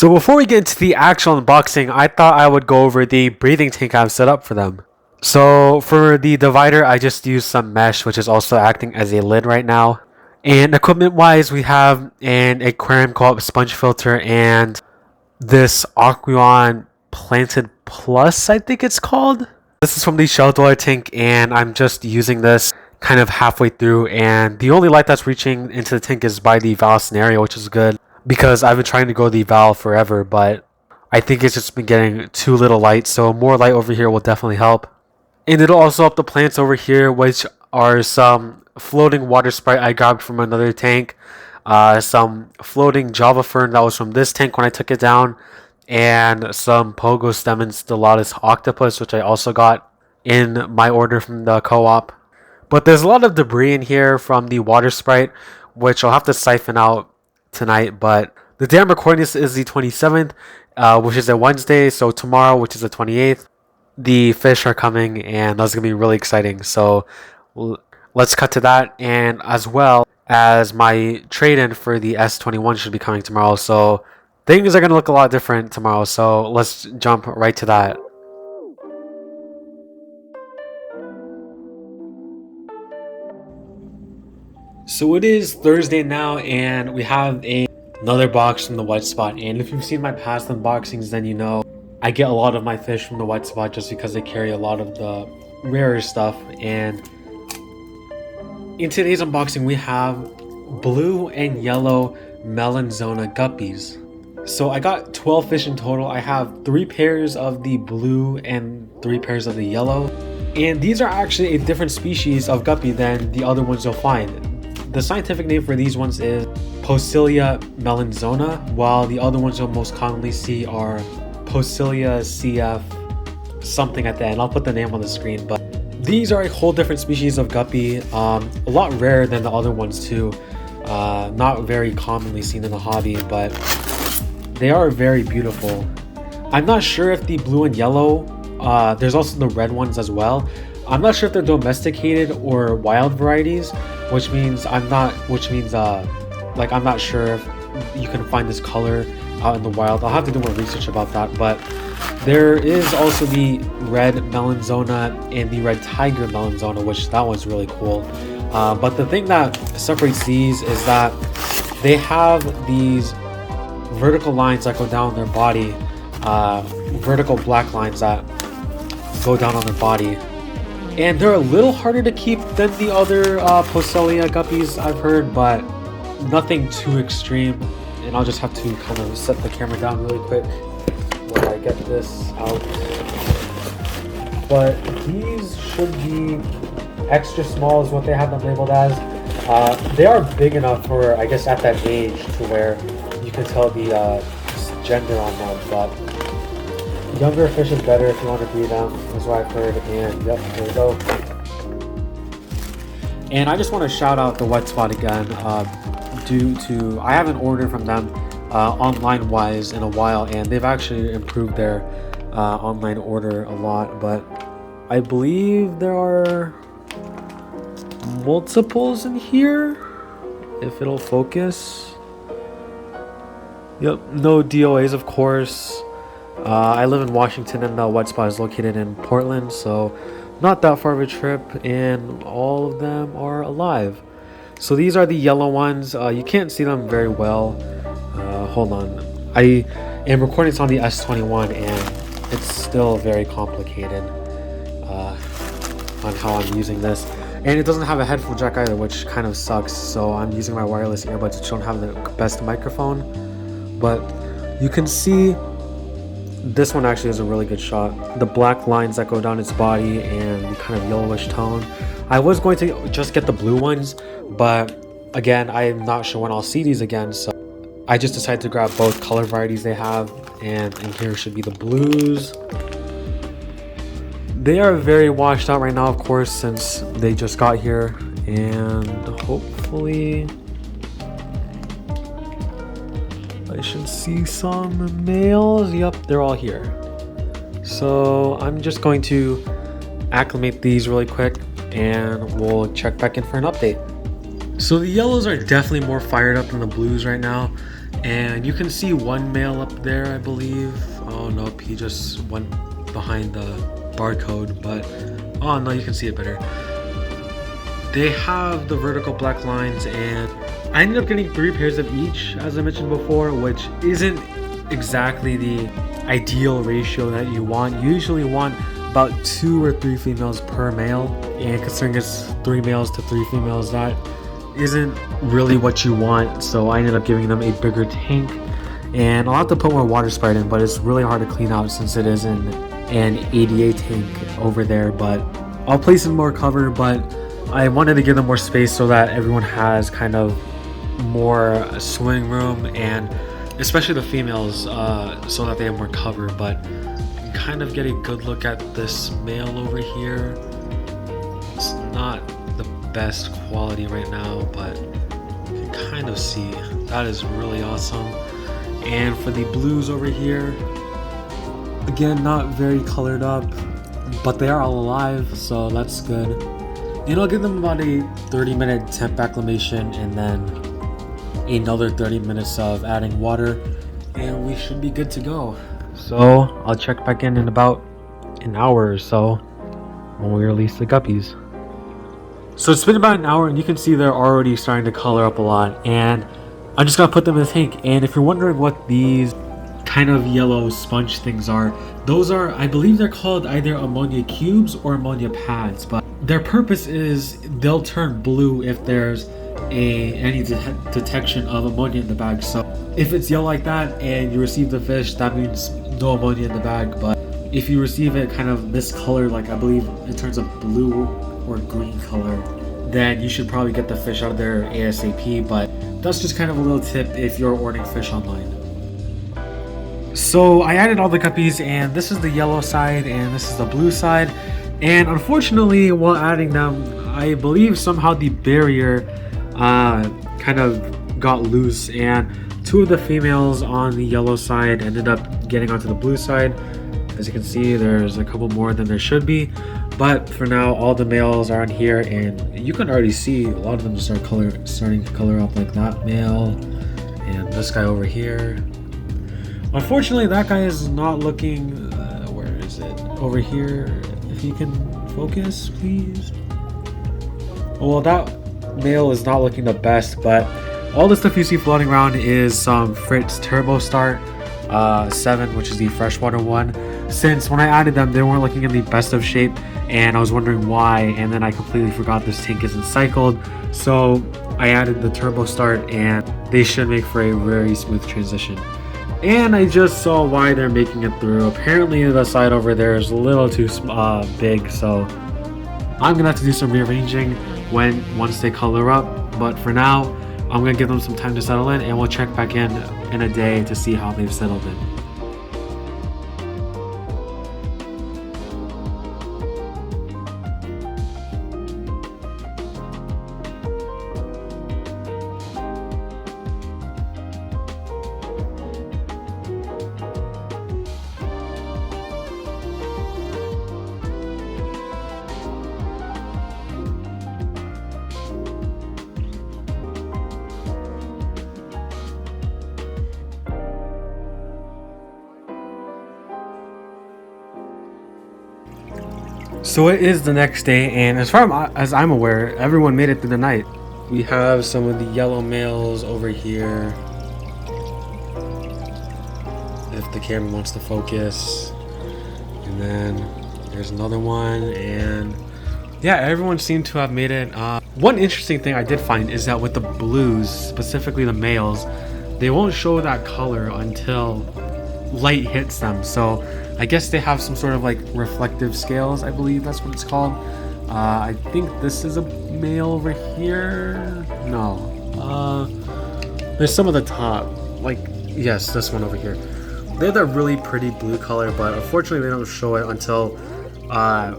So before we get into the actual unboxing, I thought I would go over the breathing tank I've set up for them. So for the divider, I just used some mesh, which is also acting as a lid right now. And equipment wise, we have an aquarium co-op sponge filter and this Aqueon Planted Plus, I think it's called. This is from the shell dweller tank, and I'm just using this kind of halfway through, and the only light that's reaching into the tank is by the valve scenario, which is good because I've been trying to go the valve forever, but I think it's just been getting too little light, so more light over here will definitely help. And it'll also help the plants over here, which are some floating water sprite I grabbed from another tank, some floating Java fern that was from this tank when I took it down, and some Pogo stem and Stellatus octopus, which I also got in my order from the co-op. But there's a lot of debris in here from the water sprite, which I'll have to siphon out tonight. But the day I'm recording this is the 27th, which is a Wednesday. So tomorrow, which is the 28th, the fish are coming, and that's going to be really exciting. So let's cut to that. And as well as my trade-in for the S21 should be coming tomorrow. So things are going to look a lot different tomorrow. So let's jump right to that. So it is Thursday now, and we have another box from the White Spot. And if you've seen my past unboxings, then you know I get a lot of my fish from the White Spot just because they carry a lot of the rarer stuff. And in today's unboxing, we have Blue and Yellow Melanzona Guppies. So I got 12 fish in total. I have 3 pairs of the blue and 3 pairs of the yellow. And these are actually a different species of guppy than the other ones you'll find. The scientific name for these ones is Posilia melanzona, while the other ones you'll most commonly see are Posilia cf something at the end. I'll put the name on the screen, but these are a whole different species of guppy, a lot rarer than the other ones too. Not very commonly seen in the hobby, but they are very beautiful. I'm not sure if the blue and yellow, there's also the red ones as well. I'm not sure if they're domesticated or wild varieties, which means I'm not sure if you can find this color out in the wild. I'll have to do more research about that, but there is also the red melanzona and the red tiger melanzona, which that one's really cool. But the thing that separates these is that they have these vertical lines that go down their body, vertical black lines that go down on their body. And they're a little harder to keep than the other Posilia guppies I've heard, but nothing too extreme. And I'll just have to kind of set the camera down really quick while I get this out. But these should be extra small is what they have them labeled as. They are big enough for, I guess, at that age to where you can tell the gender on them, but younger fish is better if you want to breed them, is what I've heard. And yep, there we go. And I just want to shout out the White Spot again, due to I haven't ordered from them online wise in a while, and they've actually improved their online order a lot. But I believe there are multiples in here, if it'll focus. Yep, no DOAs, of course. I live in Washington, and the White Spot is located in Portland, so not that far of a trip, and all of them are alive. So these are the yellow ones. You can't see them very well. Hold on. I am recording this on the S21, and it's still very complicated on how I'm using this. And it doesn't have a headphone jack either, which kind of sucks, so I'm using my wireless earbuds, which don't have the best microphone. But you can see this one actually is a really good shot. The black lines that go down its body and the kind of yellowish tone. I was going to just get the blue ones, but again, I'm not sure when I'll see these again, so I just decided to grab both color varieties they have, and in here should be the blues. They are very washed out right now, of course, since they just got here, and hopefully I should see some males. Yep, they're all here. So I'm just going to acclimate these really quick, and we'll check back in for an update. So the yellows are definitely more fired up than the blues right now, And you can see one male up there, I believe. Oh nope, he just went behind the barcode, but oh no, you can see it better. They have the vertical black lines, and I ended up getting 3 pairs of each, as I mentioned before, which isn't exactly the ideal ratio that you want. You usually want about 2 or 3 females per male, and considering it's 3 males to 3 females, that isn't really what you want. So I ended up giving them a bigger tank, and I'll have to put more water sprite in, but it's really hard to clean out since it is in an ADA tank over there. But I'll place in more cover, but I wanted to give them more space so that everyone has kind of more swimming room, and especially the females, so that they have more cover. But you can kind of get a good look at this male over here. It's not the best quality right now, but you can kind of see that is really awesome. And for the blues over here, again, not very colored up, but they are all alive, so that's good. And I'll give them about a 30-minute temp acclimation, and then another 30 minutes of adding water, and we should be good to go. So I'll check back in about an hour or so when we release the guppies. So it's been about an hour, and you can see they're already starting to color up a lot, and I'm just gonna put them in the tank. And if you're wondering what these kind of yellow sponge things are, those are, I believe they're called either ammonia cubes or ammonia pads, but their purpose is they'll turn blue if there's any detection of ammonia in the bag. So if it's yellow like that and you receive the fish, that means no ammonia in the bag. But if you receive it kind of this color, like I believe it turns a blue or green color, then you should probably get the fish out of there ASAP. But that's just kind of a little tip if you're ordering fish online. So I added all the guppies, and this is the yellow side and this is the blue side. And unfortunately, while adding them, I believe somehow the barrier kind of got loose, and 2 of the females on the yellow side ended up getting onto the blue side. As you can see, there's a couple more than there should be, but for now all the males are on here, and you can already see a lot of them starting to color up, like that male and this guy over here. Unfortunately, that guy is not looking where is it? Over here. If you can focus, please. Well, that male is not looking the best, but all the stuff you see floating around is some Fritz Turbo Start 7, which is the freshwater one. Since when I added them, they weren't looking in the best of shape, and I was wondering why, and then I completely forgot this tank isn't cycled. So I added the Turbo Start, and they should make for a very smooth transition. And I just saw why they're making it through. Apparently the side over there is a little too big, so I'm gonna have to do some rearranging once they color up. But for now, I'm gonna give them some time to settle in, and we'll check back in a day to see how they've settled in. So it is the next day, and as far as I'm aware, everyone made it through the night. We have some of the yellow males over here, if the camera wants to focus, and then there's another one, and yeah, everyone seemed to have made it. One interesting thing I did find is that with the blues, specifically the males, they won't show that color until light hits them. So I guess they have some sort of like reflective scales, I believe that's what it's called. I think this is a male over here. No, there's some at the top, like, yes, this one over here. They have that really pretty blue color, but unfortunately they don't show it until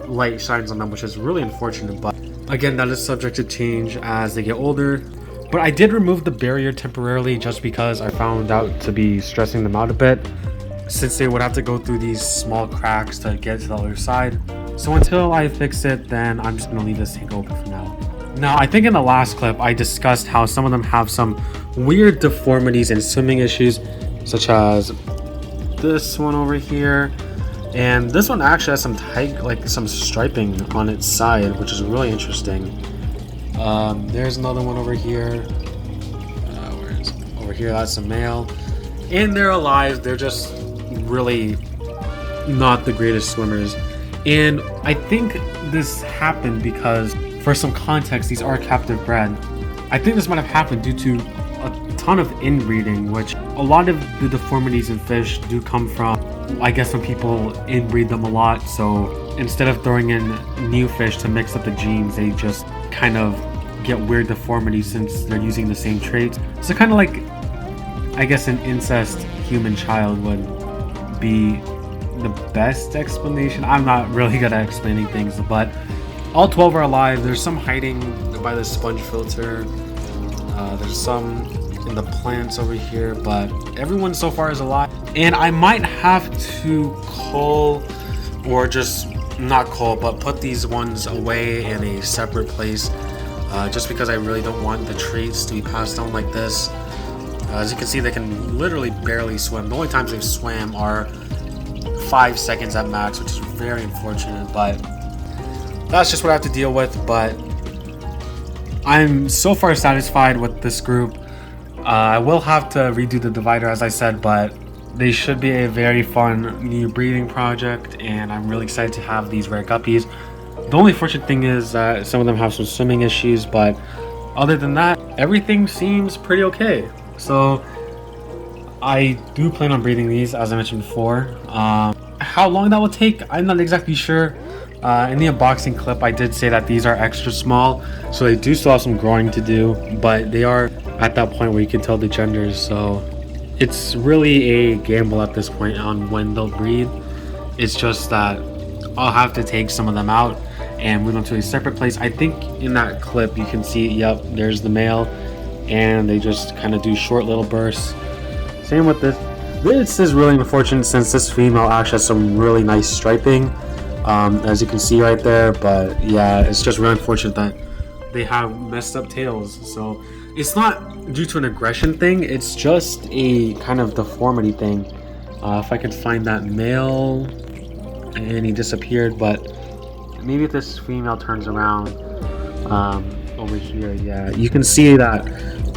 light shines on them, which is really unfortunate. But again, that is subject to change as they get older. But I did remove the barrier temporarily just because I found out to be stressing them out a bit, since they would have to go through these small cracks to get to the other side. So until I fix it, then I'm just gonna leave this tank open for now. Now, I think in the last clip, I discussed how some of them have some weird deformities and swimming issues, such as this one over here. And this one actually has some tight, like some striping on its side, which is really interesting. There's another one over here. Where is it? Over here, that's a male. And they're alive. They're just really not the greatest swimmers. And I think this happened because, for some context, these are captive bred. I think this might have happened due to a ton of inbreeding, which a lot of the deformities in fish do come from, I guess, when people inbreed them a lot. So instead of throwing in new fish to mix up the genes, they just kind of get weird deformities since they're using the same traits. So kind of like, I guess, an incest human child would be the best explanation. I'm not really good at explaining things, but all 12 are alive. There's some hiding by the sponge filter. There's some in the plants over here, but everyone so far is alive. And I might have to cull, or just not cull, but put these ones away in a separate place, just because I really don't want the traits to be passed on like this. As you can see, they can literally barely swim. The only times they've swam are 5 seconds at max, which is very unfortunate, but that's just what I have to deal with. But I'm so far satisfied with this group. I will have to redo the divider, as I said, but they should be a very fun new breeding project, and I'm really excited to have these rare guppies. The only fortunate thing is that some of them have some swimming issues, but other than that, everything seems pretty okay. So I do plan on breeding these, as I mentioned before. How long that will take, I'm not exactly sure. In the unboxing clip, I did say that these are extra small, so they do still have some growing to do, but they are at that point where you can tell the genders, so it's really a gamble at this point on when they'll breed. It's just that I'll have to take some of them out and move them to a separate place. I think in that clip you can see, yep, there's the male, and they just kind of do short little bursts. Same with this. This is really unfortunate since this female actually has some really nice striping, as you can see right there. But yeah, it's just really unfortunate that they have messed up tails. So it's not due to an aggression thing, it's just a kind of deformity thing. If I could find that male, and he disappeared, but maybe if this female turns around over here, yeah, you can see that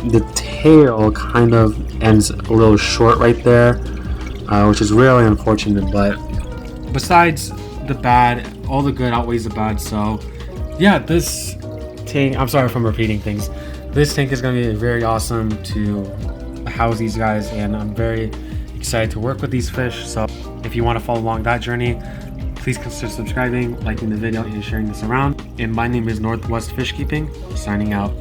the tail kind of ends a little short right there, which is really unfortunate. But besides the bad, all the good outweighs the bad. So yeah, this tank, I'm sorry if I'm repeating things, this tank is going to be very awesome to house these guys, and I'm very excited to work with these fish. So if you want to follow along that journey, please consider subscribing, liking the video, and sharing this around. And my name is Northwest Fish Keeping, signing out.